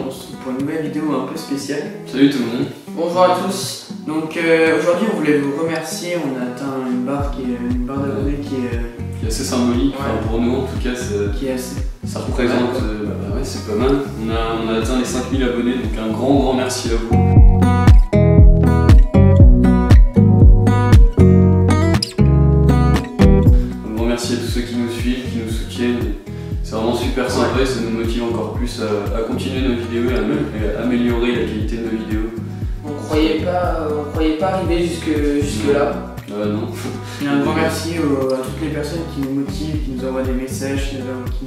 on se retrouve pour une nouvelle vidéo un peu spéciale. Salut tout le monde. Bonjour à tous. Donc aujourd'hui on voulait vous remercier, on a atteint une barre d'abonnés qui est assez symbolique, ouais. Enfin, pour nous en tout cas ça représente, ouais, c'est pas mal. On a atteint les 5000 abonnés, donc un grand merci à vous. Un grand merci à tous ceux qui nous suivent, qui nous soutiennent. C'est vraiment super sympa et ça nous motive encore plus à continuer nos vidéos et à améliorer la qualité de nos vidéos. On croyait pas arriver jusque là. Non. Et un grand merci à toutes les personnes qui nous motivent, qui nous envoient des messages, qui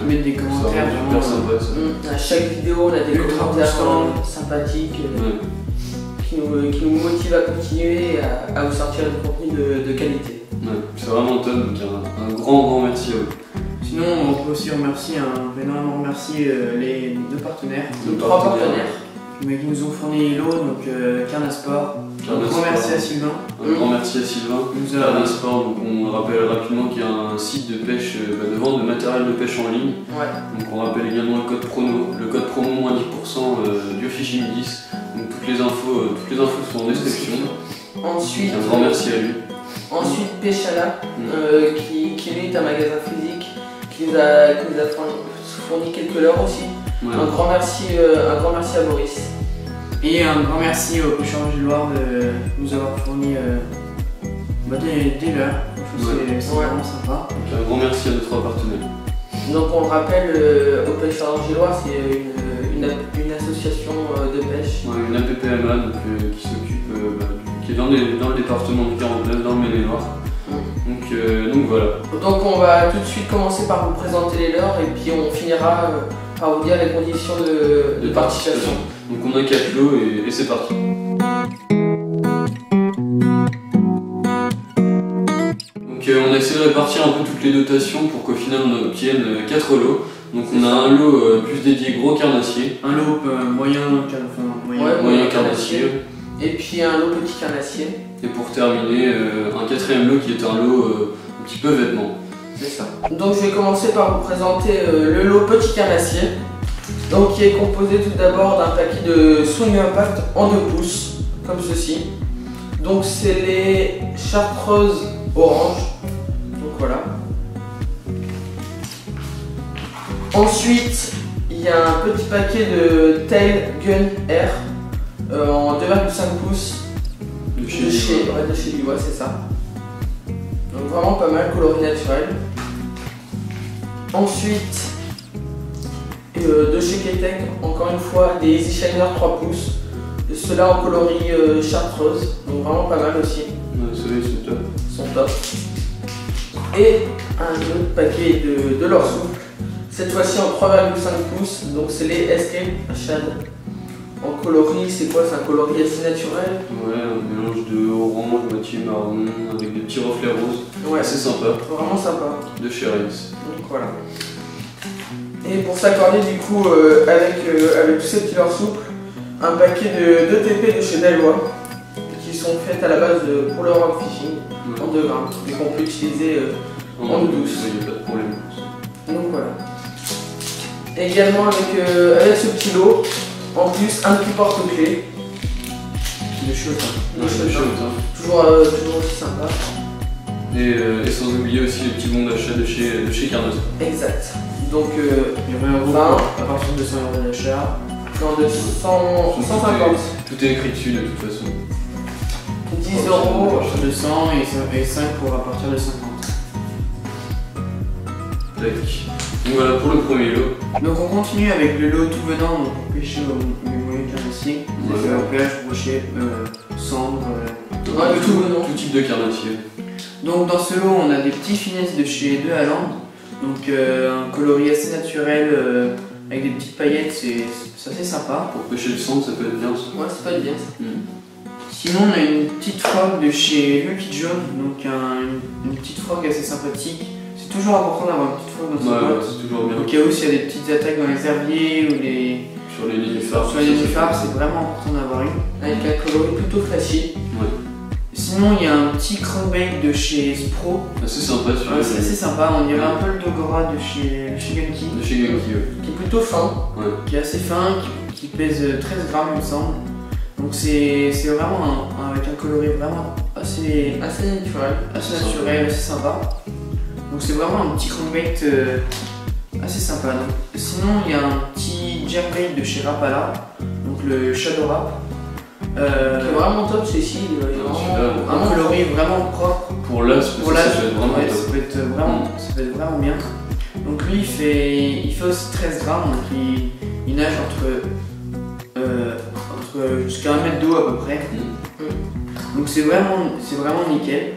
mettent des commentaires. C'est super sympa ça. À chaque vidéo on a des commentaires sympathiques qui nous motivent à continuer et à vous sortir du contenu de qualité. Ouais, c'est vraiment top, donc un grand merci à vous. Sinon, on peut aussi énormément remercier les deux partenaires. Trois partenaires. Qui nous ont fourni l'eau, donc Carnasport. Un grand merci à Sylvain. Un grand merci à Sylvain. Carnasport, donc on rappelle rapidement qu'il y a un site de pêche, de vente de matériel de pêche en ligne. Ouais. Donc on rappelle également le code promo moins 10% du Fishing 10. Donc toutes les infos sont en description. Ensuite, un grand merci à lui. Ensuite Péchala, qui lui est un magasin physique, qui nous a fourni quelques leurres aussi. Ouais. Un grand merci à Boris. Et un grand merci au pêcheur Gilloire de nous avoir fourni des leurres. C'est vraiment sympa. Donc un grand merci à nos trois partenaires. Donc on le rappelle, au pêcheur Gilloire, c'est une association de pêche. Ouais, une APPMA qui s'occupe, qui est dans le département du 49, dans le Maine-et-Loire. Donc voilà. Donc on va tout de suite commencer par vous présenter les leurres et puis on finira par vous dire les conditions de participation. Donc on a 4 lots et c'est parti. Donc on a essayé de répartir un peu toutes les dotations pour qu'au final on obtienne 4 lots. Donc on a un lot plus dédié gros carnassier. Un lot moyen carnassier. Et puis un lot petit carnassier. Et pour terminer, un 4e lot qui est un lot un petit peu vêtements. C'est ça. Donc je vais commencer par vous présenter le lot petit carnassier. Donc qui est composé tout d'abord d'un paquet de Swing Impact en 2 pouces, comme ceci. Donc c'est les chartreuses orange. Donc voilà. Ensuite, il y a un petit paquet de Tail Gun Air en 2,5 pouces de chez Liwa, c'est ça. Donc vraiment pas mal, coloris naturel. Ensuite, de chez K-Tech, encore une fois, des Easy Shiner 3 pouces. Ceux-là en coloris chartreuse, donc vraiment pas mal aussi. Ceux-là sont top. Et un autre paquet de leur souple, cette fois-ci en 3,5 pouces, donc c'est les Escape Shad. En coloris, c'est quoi? C'est un coloris assez naturel. Ouais, un mélange de orange, moitié marron, avec des petits reflets roses. Ouais, c'est sympa. Vraiment sympa. De chez Reigns. Donc voilà. Et pour s'accorder du coup avec tous ces petits leurres souples, un paquet de 2 TP de chez Daiwa, qui sont faites à la base pour le rock fishing, en 2 grammes, et qu'on peut utiliser en eau douce. Il n'y a pas de problème. Donc voilà. Également avec ce petit lot, en plus un petit porte-clés. De chiottes. Toujours aussi sympa. Et sans oublier aussi les petits bons d'achat de chez Carnasport. Exact. Donc il y aurait un euro à partir de 100 € d'achat. Non, de 150. Tout est écrit dessus de toute façon. 10 € à partir de 100 et 5 pour à partir de 50. Donc voilà pour le premier lot. Donc on continue avec le lot tout venant donc pour pêcher au moyen carnassier. Perche, brochet, cendre, tout type de carnassier. Donc dans ce lot on a des petits finesses de chez De Halland. Donc un coloris assez naturel avec des petites paillettes, c'est assez sympa. Pour pêcher le cendre ça peut être bien ça. Ouais, ça peut être bien ça. Sinon on a une petite frog de chez Lucky John, donc une petite frog assez sympathique. C'est toujours important d'avoir une petite frog dans sa boîte. C'est toujours bien. Au cas où s'il y a des petites attaques dans les herbiers ou sur les nénuphars. C'est vraiment important d'avoir une. Avec un coloris plutôt flashy. Ouais. Sinon, il y a un petit crankbait de chez Spro. Assez sympa celui-là. C'est assez sympa, on dirait un peu le Dogora de chez Genki. De chez Genki, ouais. Qui est plutôt fin. Ouais. Qui est assez fin, qui pèse 13 grammes, il me semble. Donc c'est vraiment avec un coloris vraiment assez naturel, assez sympa. Donc c'est vraiment un petit crankbait assez sympa. Donc, sinon, il y a un petit jerkbait de chez Rapala, donc le Shadow Rap. Qui est vraiment top, celui-ci. Un coloris vraiment propre. Pour l'as, ça peut être vraiment top. Ça peut être vraiment bien. Donc lui, il fait aussi 13 grammes, donc il nage entre jusqu'à 1 mètre d'eau à peu près. Donc c'est vraiment nickel.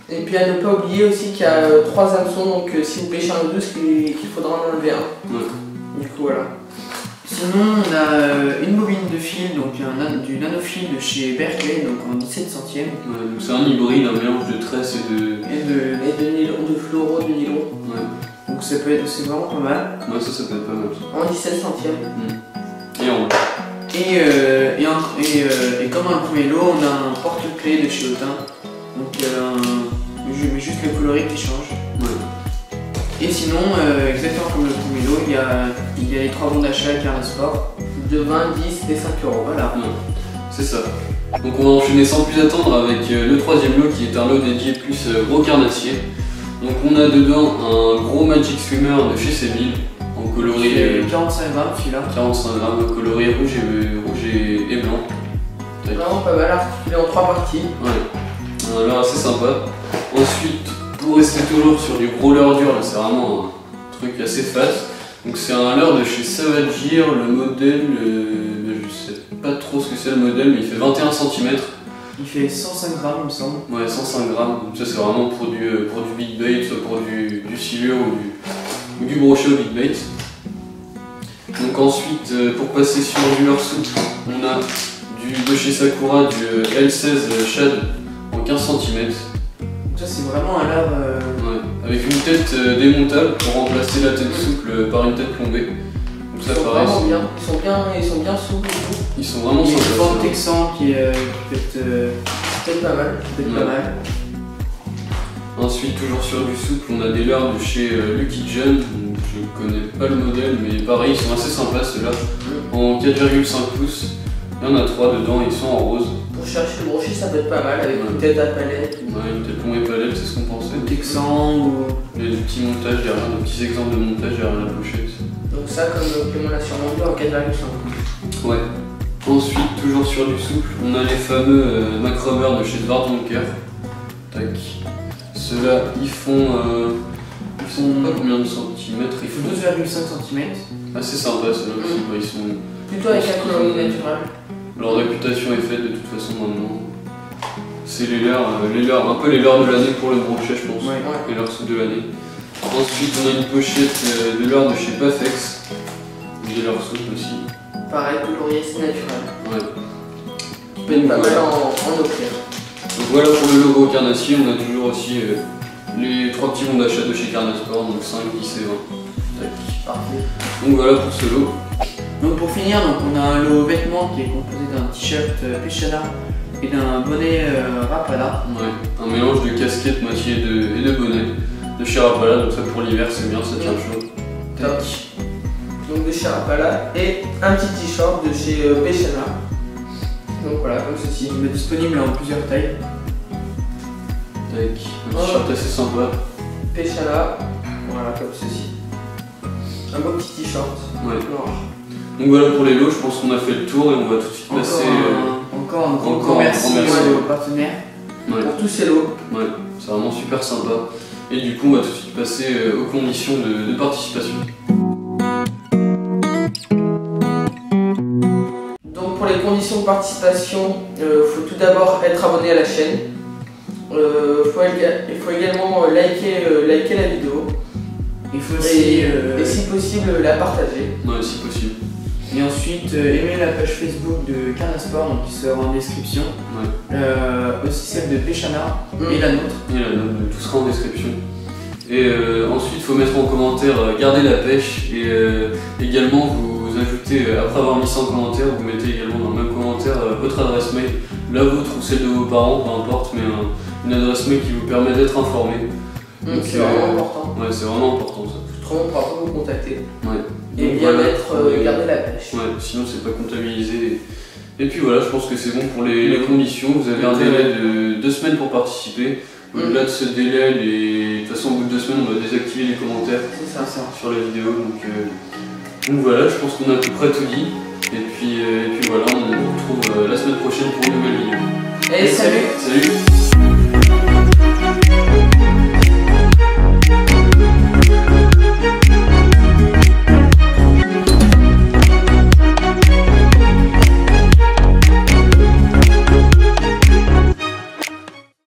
Et puis à ne pas oublier aussi qu'il y a 3 hameçons, donc si vous pêchez un douce, qu'il faudra en enlever un. Ouais. Du coup voilà. Sinon on a une bobine de fil, donc du nanofil de chez Berkeley, donc en 17 centièmes. Ouais, donc c'est un hybride, un mélange de tresse et de nylon, de fluoro, de nylon. Ouais. Donc c'est vraiment pas mal. Ouais, ça peut être pas mal. En 17 centièmes. Et en et comme un premier lot, on a un porte-clés de chez Autain. Donc je mets juste le coloris qui change. Ouais. Et sinon, exactement comme le premier lot, il y a les 3 bons d'achat Carnet Sport de 20, 10 et 5 euros. Voilà. Ouais. C'est ça. Donc on va enchaîner sans plus attendre avec le 3e lot qui est un lot dédié plus gros carnassier. Donc on a dedans un gros Magic Swimmer de chez Séville en coloris 45 grammes celui-là. 45 grammes, coloris rouge et blanc. Vraiment pas mal, articulé en 3 parties. Ouais, un leurre assez sympa. Ensuite, pour rester toujours sur du gros leurre dur, là c'est vraiment un truc assez fat. Donc c'est un leurre de chez Savage Gear, le modèle, je sais pas trop ce que c'est le modèle, mais il fait 21 cm. Il fait 105 grammes il me semble. Ouais, 105 grammes. Donc ça c'est vraiment pour du big bait, soit pour du silure ou du brochet au big bait. Donc ensuite, pour passer sur du leurre souple, on a de chez Sakura du L16 Shad en 15 cm. Donc ça c'est vraiment un leurre... Ouais, avec une tête démontable pour remplacer la tête souple par une tête plombée. Donc ça pareil. Ils sont bien souples et tout. Ils sont vraiment sympas. Il y a sympas. le texan qui peut être pas mal. Pas mal. Ensuite, toujours sur du souple, on a des leurres de chez Lucky John. Je connais pas le modèle, mais pareil, ils sont assez sympas ceux-là. En 4,5 pouces. Il y en a 3 dedans, ils sont en rose. Pour chercher le brochet, ça peut être pas mal avec une tête à palette. Ouais, une tête plombée palette, c'est ce qu'on pensait. Le texan ou... Il y a des petits montages derrière, des petits exemples de montage derrière la pochette. Donc ça, comme Clément l'a sûrement vu, en 4,5. Ouais. Ensuite, toujours sur du souple, on a les fameux Macrobber de chez Dwarfdonker. Tac. Ceux-là, ils font pas combien de centimètres? Ils font 2,5 cm. Assez sympa ceux-là aussi, ils sont... Plutôt avec un coloris naturel. Leur réputation est faite de toute façon maintenant. C'est les leurres, un peu les leurres de l'année pour le brochet je pense. Ouais. Les leurres souple de l'année. Ensuite on a une pochette de leurres de chez Pafex. Des leurres souple aussi. Pareil, coloris assez naturel. Ouais. Qui peut être pas mal en eau claire. Donc voilà pour le logo carnassier, on a toujours aussi les 3 petits bons d'achat de chez Carnasport, donc 5, 10 et 20. Tac. Parfait. Donc voilà pour ce lot. Donc pour finir, on a un lot vêtements qui est composé d'un t-shirt Pechana et d'un bonnet Rapala. Ouais, un mélange de casquette, moitié et de bonnet de chez Rapala, donc ça pour l'hiver c'est bien, ça tient chaud. Top. Donc de chez Rapala et un petit t-shirt de chez Pechana. Donc voilà, comme ceci. Il est disponible en plusieurs tailles. Tac, un t-shirt assez sympa. Pechana, voilà comme ceci. Un beau petit t-shirt noir. Donc voilà pour les lots, je pense qu'on a fait le tour et on va tout de suite passer... Encore un grand merci aux partenaires pour tous ces lots. Ouais, c'est vraiment super sympa. Et du coup on va tout de suite passer aux conditions de participation. Donc pour les conditions de participation, il faut tout d'abord être abonné à la chaîne. Il faut également liker la vidéo. Il faut aussi, et si possible la partager. Ouais, si possible. Et ensuite aimer la page Facebook de Carnasport, donc qui sera en description. Ouais. Aussi celle de Pechana et la nôtre. Et la nôtre, tout sera en description. Et ensuite il faut mettre en commentaire garder la pêche et également vous ajoutez, après avoir mis ça en commentaire, vous mettez également dans le même commentaire votre adresse mail, la vôtre ou celle de vos parents, peu importe, mais une adresse mail qui vous permet d'être informé. C'est vraiment important. Ouais, c'est vraiment important ça. Autrement, on ne pourra pas vous contacter. Ouais. Et Donc, bien voilà, garder la pêche. Ouais, sinon c'est pas comptabilisé. Et puis voilà, je pense que c'est bon pour les conditions. Vous avez un délai de 2 semaines pour participer. Au-delà de ce délai, de toute façon au bout de 2 semaines, on va désactiver les commentaires sur la vidéo. Donc voilà, je pense qu'on a à peu près tout dit. Et puis voilà, on se retrouve la semaine prochaine pour une nouvelle vidéo. Et salut. Salut.